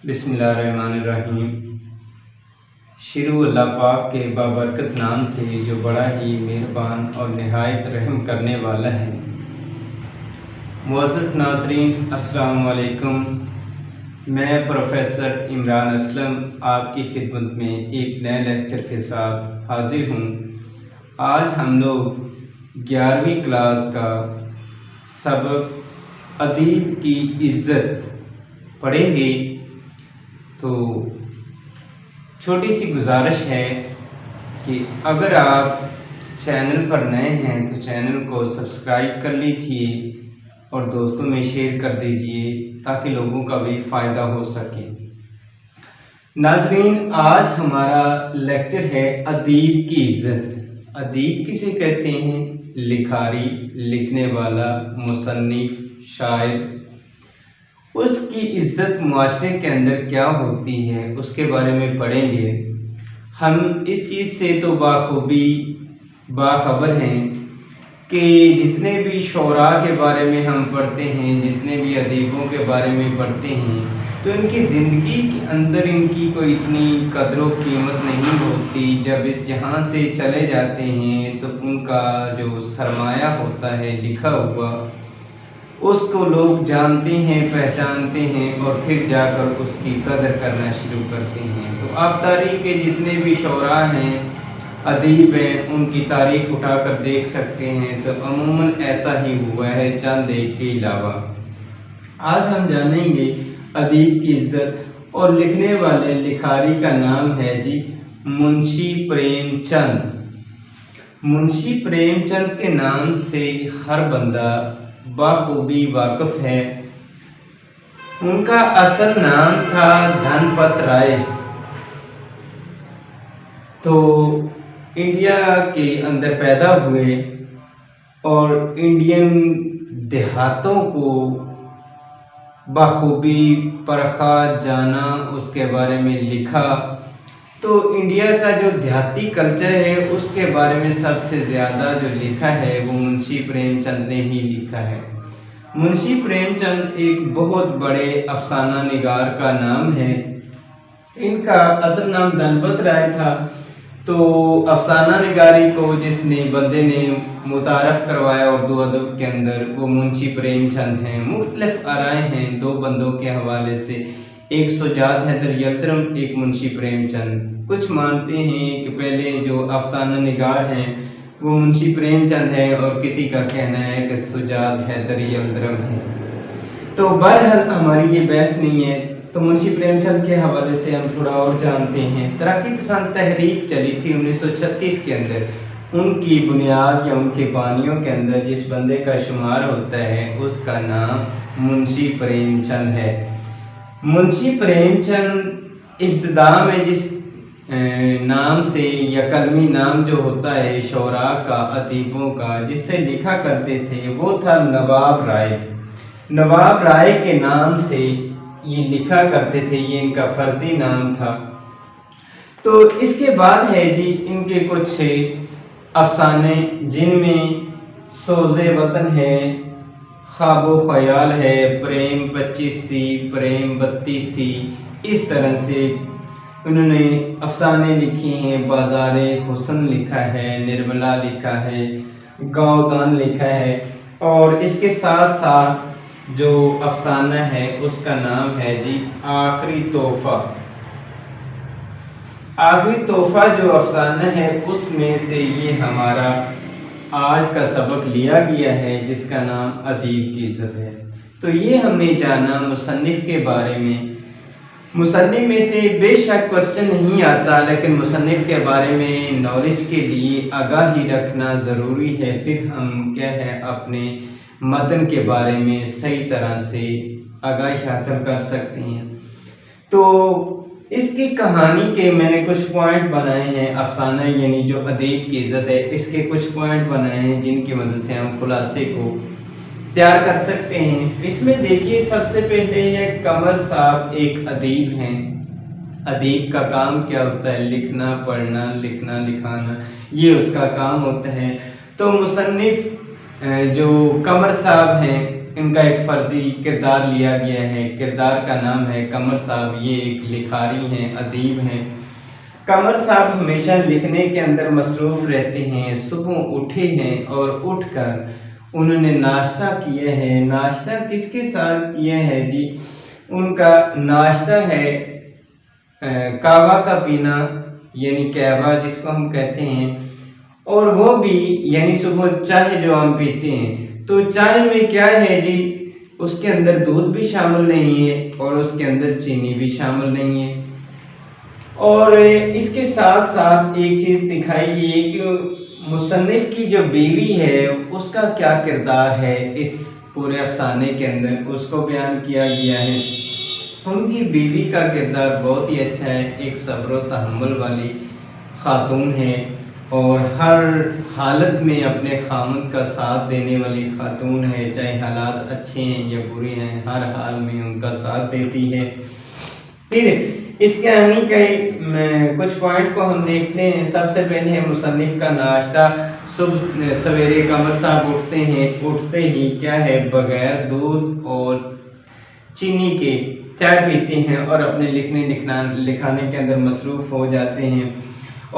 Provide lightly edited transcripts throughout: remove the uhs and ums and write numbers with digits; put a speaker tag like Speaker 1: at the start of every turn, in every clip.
Speaker 1: بسم اللہ الرحمن الرحیم۔ شروع اللہ پاک کے بابرکت نام سے جو بڑا ہی مہربان اور نہایت رحم کرنے والا ہے۔ معزز ناظرین السلام علیکم، میں پروفیسر عمران اسلم آپ کی خدمت میں ایک نئے لیکچر کے ساتھ حاضر ہوں۔ آج ہم لوگ 11ویں کلاس کا سبق ادیب کی عزت پڑھیں گے۔ تو چھوٹی سی گزارش ہے کہ اگر آپ چینل پر نئے ہیں تو چینل کو سبسکرائب کر لیجئے اور دوستوں میں شیئر کر دیجئے تاکہ لوگوں کا بھی فائدہ ہو سکے۔ ناظرین، آج ہمارا لیکچر ہے ادیب کی عزت۔ ادیب کسے کہتے ہیں؟ لکھاری، لکھنے والا، مصنف، شاعر۔ اس کی عزت معاشرے کے اندر کیا ہوتی ہے اس کے بارے میں پڑھیں گے۔ ہم اس چیز سے تو بخوبی باخبر ہیں کہ جتنے بھی شعراء کے بارے میں ہم پڑھتے ہیں، جتنے بھی ادیبوں کے بارے میں پڑھتے ہیں، تو ان کی زندگی کے اندر ان کی کوئی اتنی قدر و قیمت نہیں ہوتی۔ جب اس جہاں سے چلے جاتے ہیں تو ان کا جو سرمایہ ہوتا ہے لکھا ہوا، اس کو لوگ جانتے ہیں، پہچانتے ہیں اور پھر جا کر اس کی قدر کرنا شروع کرتے ہیں۔ تو آپ تاریخ کے جتنے بھی شعراء ہیں، ادیب ہیں، ان کی تاریخ اٹھا کر دیکھ سکتے ہیں تو عموماً ایسا ہی ہوا ہے، چند ایک کے علاوہ۔ آج ہم جانیں گے ادیب کی عزت، اور لکھنے والے لکھاری کا نام ہے جی منشی پریم چند۔ منشی پریم چند کے نام سے ہر بندہ بخوبی واقف ہے۔ ان کا اصل نام تھا دھن پت رائے۔ تو انڈیا کے اندر پیدا ہوئے اور انڈین دیہاتوں کو بخوبی پرکھا، جانا، اس کے بارے میں لکھا۔ تو انڈیا کا جو دیہاتی کلچر ہے اس کے بارے میں سب سے زیادہ جو لکھا ہے وہ منشی پریم چند نے ہی لکھا ہے۔ منشی پریم چند ایک بہت بڑے افسانہ نگار کا نام ہے۔ ان کا اصل نام دھن پت رائے تھا۔ تو افسانہ نگاری کو جس نے بندے نے متعارف کروایا اردو ادب کے اندر وہ منشی پریم چند ہیں۔ مختلف آرائیں ہیں دو بندوں کے حوالے سے، ایک سجاد حیدر یلدرم، ایک منشی پریم چند۔ کچھ مانتے ہیں کہ پہلے جو افسانہ نگار ہیں وہ منشی پریم چند ہے اور کسی کا کہنا ہے کہ سجاد حیدر یلدرم ہے۔ تو بہرحال ہماری یہ بحث نہیں ہے۔ تو منشی پریم چند کے حوالے سے ہم تھوڑا اور جانتے ہیں۔ ترقی پسند تحریک چلی تھی 1936 کے اندر۔ ان کی بنیاد یا ان کے بانیوں کے اندر جس بندے کا شمار ہوتا ہے اس کا نام منشی پریم چند ہے۔ منشی پریم چند ابتدا میں جس نام سے یا کلمی نام جو ہوتا ہے شعراء کا، ادیبوں کا، جس سے لکھا کرتے تھے وہ تھا نواب رائے۔ نواب رائے کے نام سے یہ لکھا کرتے تھے، یہ ان کا فرضی نام تھا۔ تو اس کے بعد ہے جی ان کے کچھ افسانے جن میں سوز وطن ہے، خواب و خیال ہے، پریم 25سی، پریم 32سی، اس طرح سے انہوں نے افسانے لکھی ہیں۔ بازار حسن لکھا ہے، نرملا لکھا ہے، گاؤدان لکھا ہے، اور اس کے ساتھ ساتھ جو افسانہ ہے اس کا نام ہے جی آخری تحفہ۔ آخری تحفہ جو افسانہ ہے اس میں سے یہ ہمارا آج کا سبق لیا گیا ہے جس کا نام ادیب کی عزت ہے۔ تو یہ ہم نے جانا مصنف کے بارے میں۔ مصنف میں سے بے شک کوسچن نہیں آتا، لیکن مصنف کے بارے میں نالج کے لیے آگاہی رکھنا ضروری ہے، پھر ہم کیا ہے اپنے متن کے بارے میں صحیح طرح سے آگاہی حاصل کر سکتے ہیں۔ تو اس کی کہانی کے میں نے کچھ پوائنٹ بنائے ہیں۔ افسانہ یعنی جو ادیب کی عزت ہے اس کے کچھ پوائنٹ بنائے ہیں جن کی مدد سے ہم خلاصے کو تیار کر سکتے ہیں۔ اس میں دیکھیے سب سے پہلے یہ قمر صاحب ایک ادیب ہیں۔ ادیب کا کام کیا ہوتا ہے؟ لکھنا، پڑھنا، لکھنا، لکھانا، یہ اس کا کام ہوتا ہے۔ تو مصنف جو قمر صاحب ہیں ان کا ایک فرضی کردار لیا گیا ہے۔ کردار کا نام ہے قمر صاحب۔ یہ ایک لکھاری ہیں، ادیب ہیں۔ قمر صاحب ہمیشہ لکھنے کے اندر مصروف رہتے ہیں۔ صبح اٹھے ہیں اور اٹھ کر انہوں نے ناشتہ کیا ہے۔ ناشتہ کس کے ساتھ کیا ہے جی؟ ان کا ناشتہ ہے قہوہ کا پینا، یعنی قہوہ جس کو ہم کہتے ہیں، اور وہ بھی یعنی صبح چائے جو ہم پیتے ہیں، تو چائے میں کیا ہے جی؟ اس کے اندر دودھ بھی شامل نہیں ہے اور اس کے اندر چینی بھی شامل نہیں ہے۔ اور اس کے ساتھ ساتھ ایک چیز دکھائی گئی ہے کہ مصنف کی جو بیوی ہے اس کا کیا کردار ہے اس پورے افسانے کے اندر، اس کو بیان کیا گیا ہے۔ ان کی بیوی کا کردار بہت ہی اچھا ہے۔ ایک صبر و تحمل والی خاتون ہے اور ہر حالت میں اپنے خامند کا ساتھ دینے والی خاتون ہے، چاہے حالات اچھے ہیں یا برے ہیں، ہر حال میں ان کا ساتھ دیتی ہے۔ پھر اس کہانی کے کچھ پوائنٹ کو ہم دیکھتے ہیں۔ سب سے پہلے ہے مصنف کا ناشتہ۔ صبح سویرے قمر صاحب اٹھتے ہی کیا ہے، بغیر دودھ اور چینی کے چائے پیتے ہیں اور اپنے لکھانے کے اندر مصروف ہو جاتے ہیں۔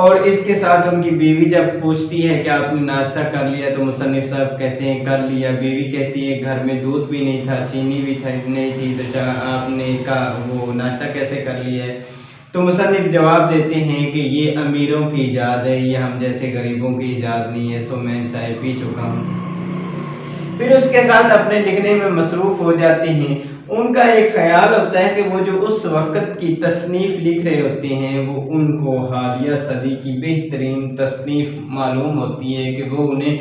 Speaker 1: اور اس کے ساتھ ان کی بیوی جب پوچھتی ہے کہ آپ نے ناشتہ کر لیا، تو مصنف صاحب کہتے ہیں کر لیا۔ بیوی کہتی ہے گھر میں دودھ بھی نہیں تھا، چینی بھی نہیں تھی، تو آپ نے وہ ناشتہ کیسے کر لیا ہے؟ تو مصنف جواب دیتے ہیں کہ یہ امیروں کی ایجاد ہے، یہ ہم جیسے غریبوں کی ایجاد نہیں ہے، سو میں چائے پی چکا ہوں۔ پھر اس کے ساتھ اپنے لکھنے میں مصروف ہو جاتے ہیں۔ ان کا ایک خیال ہوتا ہے کہ وہ جو اس وقت کی تصنیف لکھ رہے ہوتے ہیں، وہ ان کو حالیہ صدی کی بہترین تصنیف معلوم ہوتی ہے کہ وہ انہیں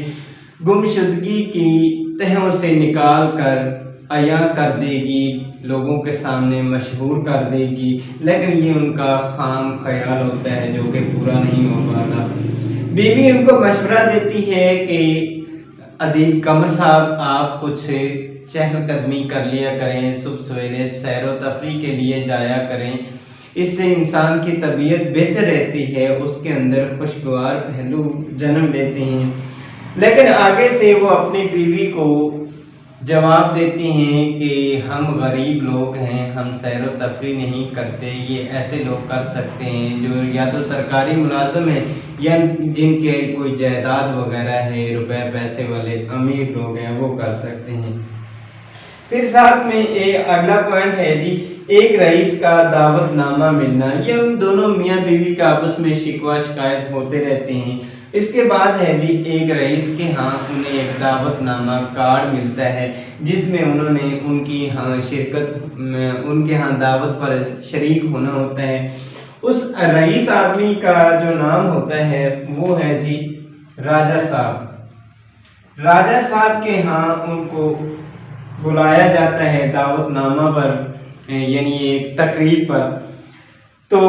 Speaker 1: گمشدگی کی تہوں سے نکال کر عیاں کر دے گی، لوگوں کے سامنے مشہور کر دے گی، لیکن یہ ان کا خام خیال ہوتا ہے جو کہ پورا نہیں ہو پاتا۔ بیوی ان کو مشورہ دیتی ہے کہ ادیب قمر صاحب آپ کچھ چہل قدمی کر لیا کریں، صبح سویرے سیر و تفریح کے لیے جایا کریں، اس سے انسان کی طبیعت بہتر رہتی ہے، اس کے اندر خوشگوار پہلو جنم لیتے ہیں۔ لیکن آگے سے وہ اپنی بیوی کو جواب دیتے ہیں کہ ہم غریب لوگ ہیں، ہم سیر و تفریح نہیں کرتے، یہ ایسے لوگ کر سکتے ہیں جو یا تو سرکاری ملازم ہیں یا جن کے کوئی جائیداد وغیرہ ہے، روپے پیسے والے امیر لوگ ہیں، وہ کر سکتے ہیں۔ پھر ساتھ میں اگلا پوائنٹ ہے جی، ایک رئیس کا دعوت نامہ ملنا۔ یہ ان دونوں میاں بیوی کا آپس میں شکوہ شکایت ہوتے رہتے ہیں۔ اس کے بعد ہے جی، ایک رئیس کے ہاں انہیں ایک دعوت نامہ کارڈ ملتا ہے جس میں انہوں نے ان کی ان کے ہاں دعوت پر شریک ہونا ہوتا ہے۔ اس رئیس آدمی کا جو نام ہوتا ہے وہ ہے جی راجہ صاحب۔ راجہ صاحب کے ہاں ان کو بلایا جاتا ہے دعوت نامہ پر، یعنی ایک تقریب پر۔ تو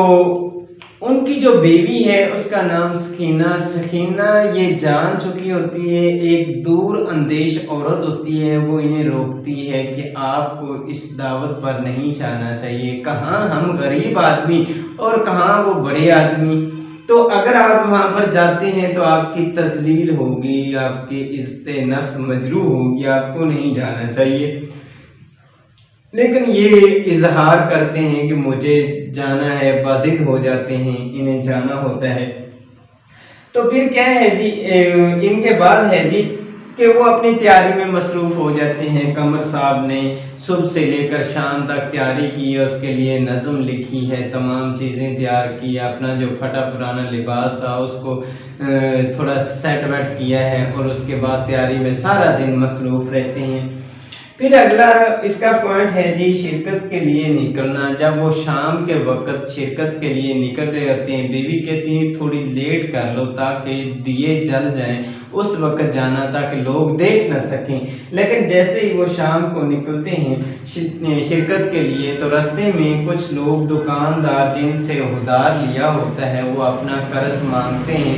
Speaker 1: ان کی جو بیوی ہے اس کا نام سکینہ یہ جان چکی ہوتی ہے، ایک دور اندیش عورت ہوتی ہے۔ وہ انہیں روکتی ہے کہ آپ کو اس دعوت پر نہیں جانا چاہیے، کہاں ہم غریب آدمی اور کہاں وہ بڑے آدمی، تو اگر آپ وہاں پر جاتے ہیں تو آپ کی تذلیل ہوگی، آپ کی عزت نفس مجروح ہوگی، آپ کو نہیں جانا چاہیے۔ لیکن یہ اظہار کرتے ہیں کہ مجھے جانا ہے، باضد ہو جاتے ہیں، انہیں جانا ہوتا ہے۔ تو پھر کیا ہے جی، ان کے بعد ہے جی کہ وہ اپنی تیاری میں مصروف ہو جاتے ہیں۔ قمر صاحب نے صبح سے لے کر شام تک تیاری کی ہے، اس کے لیے نظم لکھی ہے، تمام چیزیں تیار کی، اپنا جو پھٹا پرانا لباس تھا اس کو تھوڑا سیٹ ویٹ کیا ہے، اور اس کے بعد تیاری میں سارا دن مصروف رہتے ہیں۔ پھر اگلا اس کا پوائنٹ ہے جی شرکت کے لیے نکلنا۔ جب وہ شام کے وقت شرکت کے لیے نکل رہے ہوتے ہیں، بیوی کہتی ہے تھوڑی لیٹ کر لو تاکہ دیے جل جائیں، اس وقت جانا تاکہ لوگ دیکھ نہ سکیں۔ لیکن جیسے ہی وہ شام کو نکلتے ہیں شرکت کے لیے، تو راستے میں کچھ لوگ دکاندار جن سے ادھار لیا ہوتا ہے وہ اپنا قرض مانگتے ہیں،